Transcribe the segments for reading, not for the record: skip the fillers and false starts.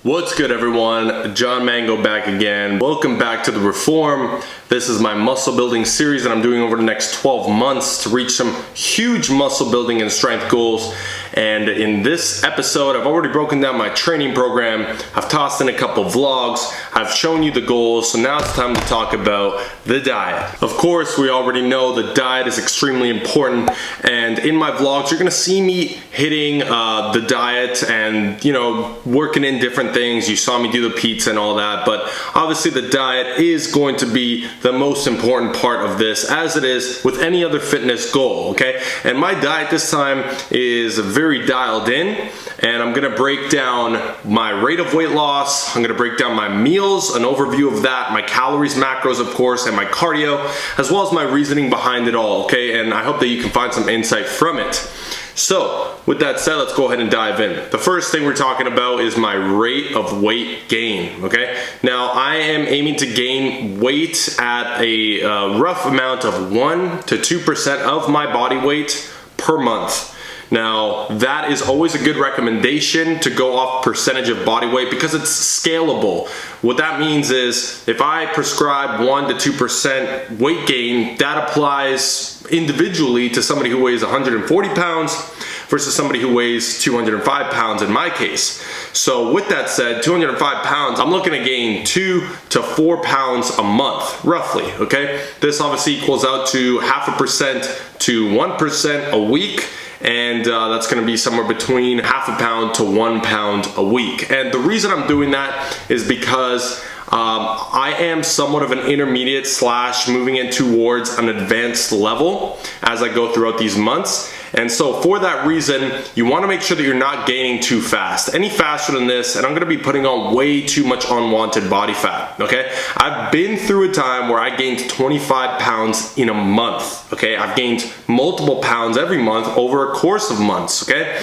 What's good, everyone? John Mango back again. Welcome back to the Reform. This is my muscle building series that I'm doing over the next 12 months to reach some huge muscle building and strength goals. And in this episode, I've already broken down my training program. I've tossed in a couple vlogs. I've shown you the goals. So now it's time to talk about the diet. Of course, we already know the diet is extremely important. And in my vlogs, you're gonna see me hitting the diet and, working in different things. You saw me do the pizza and all that, but obviously the diet is going to be the most important part of this, as it is with any other fitness goal, okay? And my diet this time is very dialed in, and I'm gonna break down my rate of weight loss. I'm gonna break down my meals, an overview of that, my calories, macros, of course, and my cardio, as well as my reasoning behind it all, okay? And I hope that you can find some insight from it. So, with that said, let's go ahead and dive in. The first thing we're talking about is my rate of weight gain, okay? Now, I am aiming to gain weight at a rough amount of 1 to 2% of my body weight per month. Now, that is always a good recommendation to go off percentage of body weight because it's scalable. What that means is if I prescribe 1 to 2% weight gain, that applies individually to somebody who weighs 140 pounds versus somebody who weighs 205 pounds in my case. So with that said, 205 pounds, I'm looking to gain 2 to 4 pounds a month, roughly, okay? This obviously equals out to 0.5% to 1% a week. And that's going to be somewhere between 0.5 pound to 1 pound a week. And the reason I'm doing that is because I am somewhat of an intermediate / moving in towards an advanced level as I go throughout these months. And so for that reason, you want to make sure that you're not gaining too fast. Any faster than this, and I'm going to be putting on way too much unwanted body fat, okay? I've been through a time where I gained 25 pounds in a month, okay? I've gained multiple pounds every month over a course of months, okay?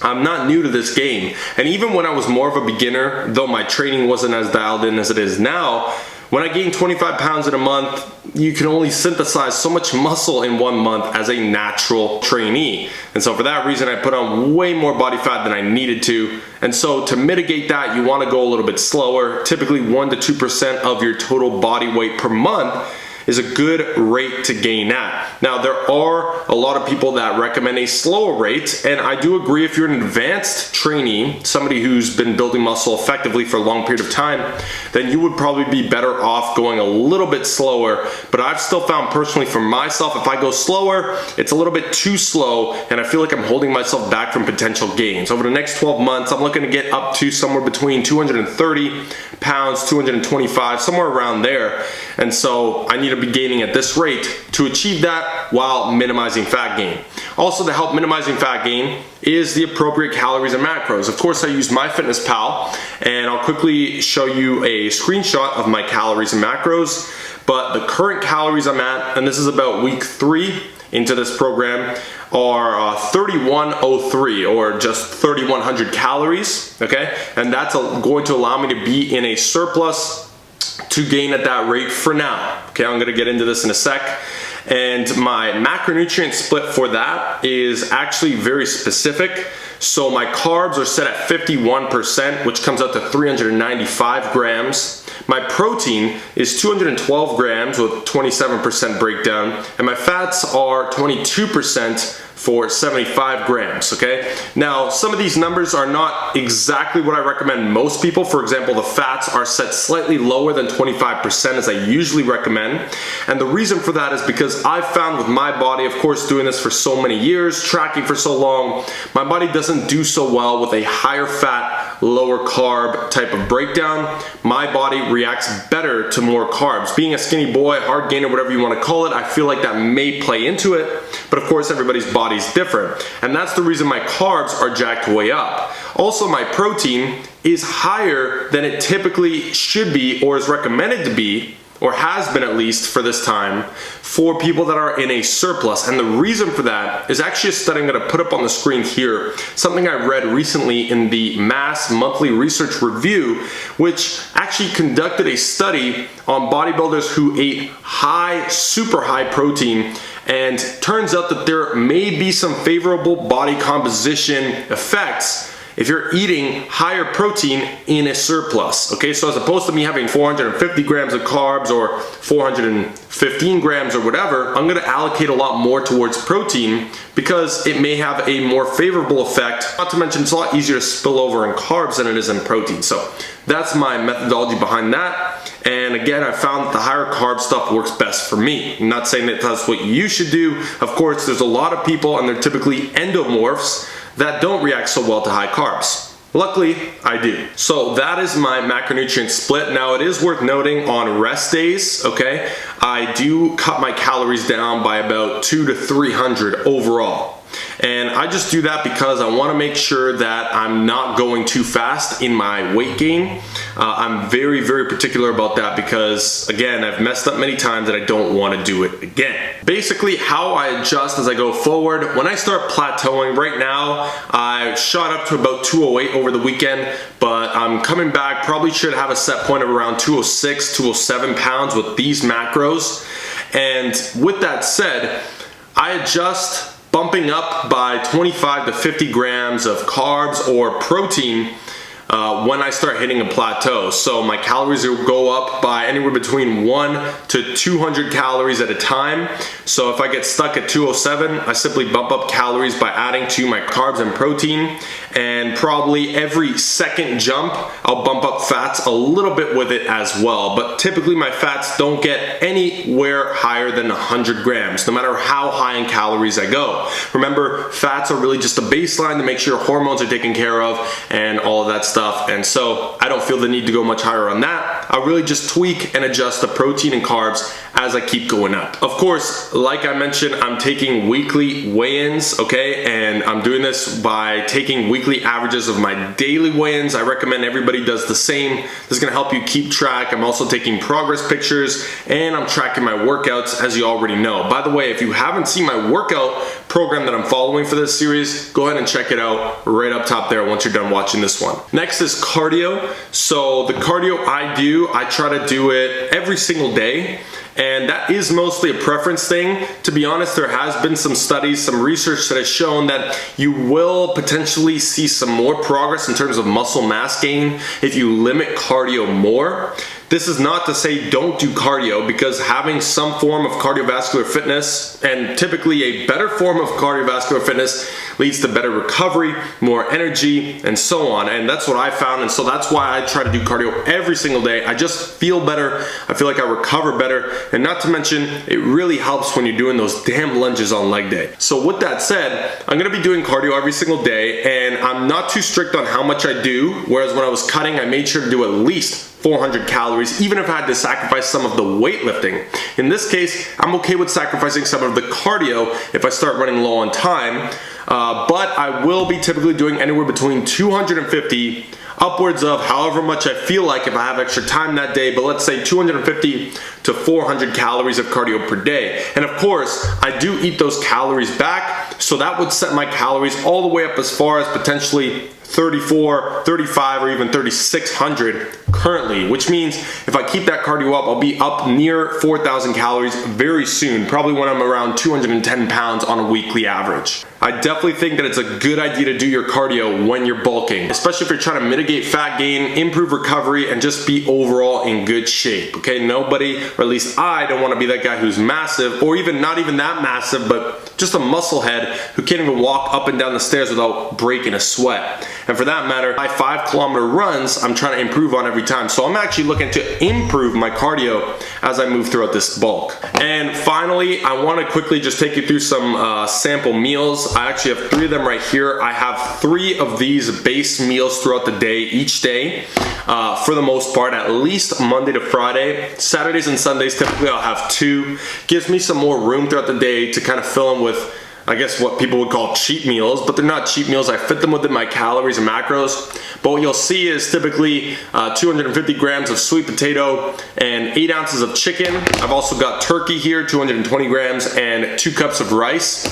I'm not new to this game. And even when I was more of a beginner, though my training wasn't as dialed in as it is now, when I gained 25 pounds in a month, you can only synthesize so much muscle in 1 month as a natural trainee. And so for that reason, I put on way more body fat than I needed to. And so to mitigate that, you want to go a little bit slower. Typically 1 to 2% of your total body weight per month is a good rate to gain at. Now, there are a lot of people that recommend a slower rate, and I do agree if you're an advanced trainee, somebody who's been building muscle effectively for a long period of time, then you would probably be better off going a little bit slower. But I've still found personally for myself, if I go slower, it's a little bit too slow, and I feel like I'm holding myself back from potential gains. Over the next 12 months, I'm looking to get up to somewhere between 230 pounds, 225, somewhere around there. And so I need to be gaining at this rate to achieve that while minimizing fat gain. Also, to help minimizing fat gain is the appropriate calories and macros. Of course, I use MyFitnessPal, and I'll quickly show you a screenshot of my calories and macros. But the current calories I'm at, and this is about week 3 into this program, are 3103, or just 3100 calories, okay? And that's going to allow me to be in a surplus to gain at that rate for now. Okay, I'm gonna get into this in a sec. And my macronutrient split for that is actually very specific. So my carbs are set at 51%, which comes out to 395 grams. My protein is 212 grams with 27% breakdown, and my fats are 22% for 75 grams, okay? Now, some of these numbers are not exactly what I recommend most people. For example, the fats are set slightly lower than 25% as I usually recommend. And the reason for that is because I've found with my body, of course, doing this for so many years, tracking for so long, my body doesn't do so well with a higher fat, lower carb type of breakdown. My body reacts better to more carbs. Being a skinny boy, hard gainer, whatever you want to call it, I feel like that may play into it. But of course, everybody's body's different. And that's the reason my carbs are jacked way up. Also, my protein is higher than it typically should be, or is recommended to be, or has been at least for this time, for people that are in a surplus. And the reason for that is actually a study I'm going to put up on the screen here, something I read recently in the Mass Monthly Research Review, which actually conducted a study on bodybuilders who ate high, super high protein, and turns out that there may be some favorable body composition effects if you're eating higher protein in a surplus, okay? So as opposed to me having 450 grams of carbs or 415 grams or whatever, I'm gonna allocate a lot more towards protein because it may have a more favorable effect. Not to mention, it's a lot easier to spill over in carbs than it is in protein. So that's my methodology behind that. And again, I found that the higher carb stuff works best for me. I'm not saying that that's what you should do. Of course, there's a lot of people, and they're typically endomorphs, that don't react so well to high carbs. Luckily, I do. So that is my macronutrient split. Now, it is worth noting on rest days, okay, I do cut my calories down by about 200 to 300 overall. And I just do that because I want to make sure that I'm not going too fast in my weight gain. I'm very, very particular about that because, again, I've messed up many times and I don't want to do it again. Basically, how I adjust as I go forward, when I start plateauing, right now, I shot up to about 208 over the weekend, but I'm coming back, probably should have a set point of around 206, 207 pounds with these macros. And with that said, I adjust bumping up by 25 to 50 grams of carbs or protein when I start hitting a plateau. So my calories will go up by anywhere between 1 to 200 calories at a time. So if I get stuck at 207, I simply bump up calories by adding to my carbs and protein. And probably every second jump, I'll bump up fats a little bit with it as well. But typically my fats don't get anywhere higher than 100 grams, no matter how high in calories I go. Remember, fats are really just a baseline to make sure hormones are taken care of and all of that stuff. And so I don't feel the need to go much higher on that. I really just tweak and adjust the protein and carbs as I keep going up. Of course, like I mentioned, I'm taking weekly weigh-ins, okay? And I'm doing this by taking weekly averages of my daily weigh-ins. I recommend everybody does the same. This is gonna help you keep track. I'm also taking progress pictures and I'm tracking my workouts, as you already know. By the way, if you haven't seen my workout program that I'm following for this series, go ahead and check it out right up top there once you're done watching this one. Next is cardio. So the cardio I do, I try to do it every single day. And that is mostly a preference thing. To be honest, there has been some studies, some research that has shown that you will potentially see some more progress in terms of muscle mass gain if you limit cardio more. This is not to say don't do cardio, because having some form of cardiovascular fitness, and typically a better form of cardiovascular fitness, leads to better recovery, more energy, and so on. And that's what I found, and so that's why I try to do cardio every single day. I just feel better, I feel like I recover better, and not to mention, it really helps when you're doing those damn lunges on leg day. So with that said, I'm gonna be doing cardio every single day, and I'm not too strict on how much I do, whereas when I was cutting, I made sure to do at least 400 calories, even if I had to sacrifice some of the weightlifting. In this case, I'm okay with sacrificing some of the cardio if I start running low on time, but I will be typically doing anywhere between 250 upwards of however much I feel like if I have extra time that day, but let's say 250 to 400 calories of cardio per day. And of course, I do eat those calories back, so that would set my calories all the way up as far as potentially 34, 35, or even 3,600 currently, which means if I keep that cardio up, I'll be up near 4,000 calories very soon, probably when I'm around 210 pounds on a weekly average. I definitely think that it's a good idea to do your cardio when you're bulking, especially if you're trying to mitigate fat gain, improve recovery, and just be overall in good shape, okay? Nobody, or at least I, don't want to be that guy who's massive, or even not even that massive, but just a muscle head who can't even walk up and down the stairs without breaking a sweat. And for that matter, my 5-kilometer runs, I'm trying to improve on every time. So I'm actually looking to improve my cardio as I move throughout this bulk. And finally, I want to quickly just take you through some sample meals. I actually have 3 of them right here. I have 3 of these base meals throughout the day, each day, for the most part, at least Monday to Friday. Saturdays and Sundays, typically I'll have 2. Gives me some more room throughout the day to kind of fill in with, I guess, what people would call cheat meals, but they're not cheat meals. I fit them within my calories and macros. But what you'll see is typically 250 grams of sweet potato and 8 ounces of chicken. I've also got turkey here, 220 grams, and 2 cups of rice.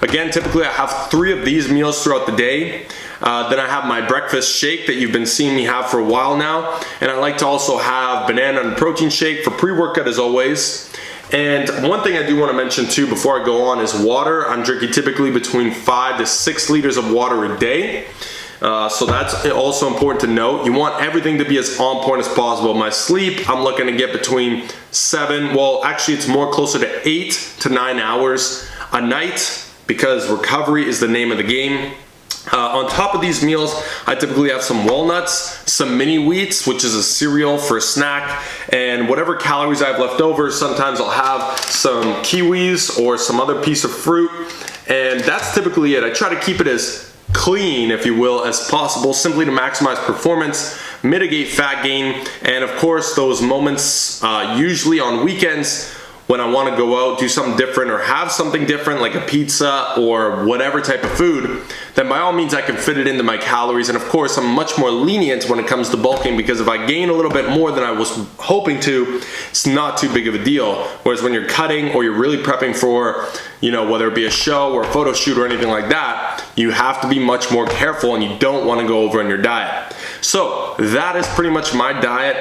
Again, typically I have 3 of these meals throughout the day. Then I have my breakfast shake that you've been seeing me have for a while now. And I like to also have banana and protein shake for pre-workout as always. And one thing I do want to mention too before I go on is water. I'm drinking typically between 5 to 6 liters of water a day. So that's also important to note. You want everything to be as on point as possible. My sleep, I'm looking to get between 7, well actually it's more closer to 8 to 9 hours a night, because recovery is the name of the game. On top of these meals, I typically have some walnuts, some mini wheats, which is a cereal for a snack, and whatever calories I have left over. Sometimes I'll have some kiwis or some other piece of fruit, and that's typically it. I try to keep it as clean, if you will, as possible, simply to maximize performance, mitigate fat gain, and of course those moments, usually on weekends, when I want to go out, do something different, or have something different like a pizza or whatever type of food, then by all means I can fit it into my calories. And of course I'm much more lenient when it comes to bulking, because if I gain a little bit more than I was hoping to, it's not too big of a deal. Whereas when you're cutting or you're really prepping for, you know, whether it be a show or a photo shoot or anything like that, you have to be much more careful, and you don't want to go over on your diet. So that is pretty much my diet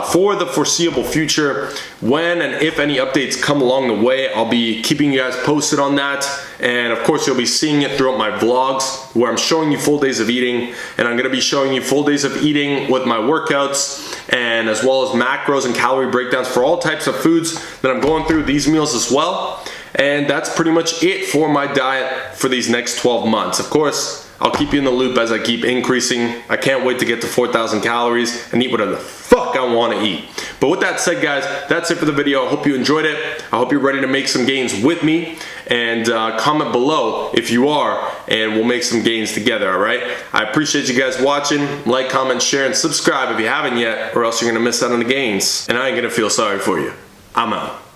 for the foreseeable future. When and if any updates come along the way, I'll be keeping you guys posted on that. And of course you'll be seeing it throughout my vlogs, where I'm showing you full days of eating, and I'm going to be showing you full days of eating with my workouts, and as well as macros and calorie breakdowns for all types of foods that I'm going through these meals as well. And that's pretty much it for my diet for these next 12 months. Of course, I'll keep you in the loop as I keep increasing. I can't wait to get to 4,000 calories and eat whatever the fuck I want to eat. But with that said, guys, that's it for the video. I hope you enjoyed it. I hope you're ready to make some gains with me. And comment below if you are, and we'll make some gains together, all right? I appreciate you guys watching. Like, comment, share, and subscribe if you haven't yet, or else you're going to miss out on the gains. And I ain't going to feel sorry for you. I'm out.